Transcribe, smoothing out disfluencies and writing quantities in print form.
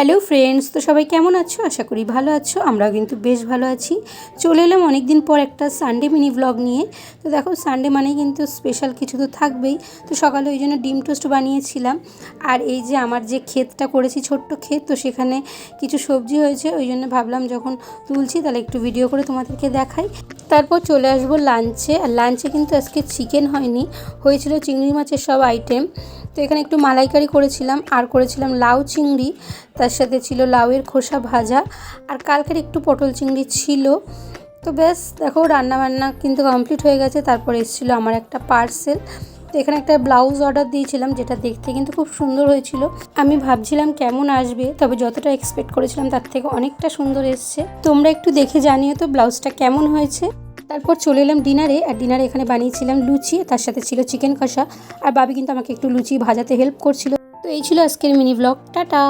Hello friends, তো সবাই কেমন আছো? আশা করি ভালো আছো। আমরাও কিন্তু বেশ ভালো আছি। চলে এলাম অনেক দিন পর একটা সানডে মিনি ব্লগ নিয়ে। তো দেখো, সানডে মানেই কিন্তু স্পেশাল কিছু তো থাকবেই। তো সকালে ওই জন্য ডিম টোস্ট বানিয়েছিলাম। আর এই যে আমার যে ক্ষেতটা করেছি, ছোট্ট ক্ষেত, তো সেখানে কিছু সবজি হয়েছে, ওই জন্য ভাবলাম যখন তুলছি তাহলে একটু ভিডিও করে তোমাদেরকে দেখাই। তারপর চলে আসবো লাঞ্চে। আর লাঞ্চে কিন্তু আজকে চিকেন হয়নি, হয়েছিল চিংড়ি মাছের সব আইটেম। তো এখানে একটু মালাইকারি করেছিলাম, আর করেছিলাম লাউ চিংড়ি, তার সাথে ছিল লাউয়ের খোসা ভাজা, আর কালকের একটু পটল চিংড়ি ছিল। তো ব্যাস দেখো, রান্নাবান্না কিন্তু কমপ্লিট হয়ে গেছে। তারপর এসেছিলো আমার একটা পার্সেল। তো এখানে একটা ব্লাউজ অর্ডার দিয়েছিলাম, যেটা দেখতে কিন্তু খুব সুন্দর হয়েছিল। আমি ভাবছিলাম কেমন আসবে, তবে যতটা এক্সপেক্ট করেছিলাম তার থেকে অনেকটা সুন্দর এসছে। তোমরা একটু দেখে জানিও তো ব্লাউজটা কেমন হয়েছে। তারপর চলে এলাম ডিনারে। আর ডিনারে এখানে বানিয়েছিলাম লুচি, তার সাথে ছিল চিকেন কষা। আর বাবি কিন্তু আমাকে একটু লুচি ভাজাতে হেল্প করছিল। তো এই ছিল আজকের মিনি ব্লগ। টাটা।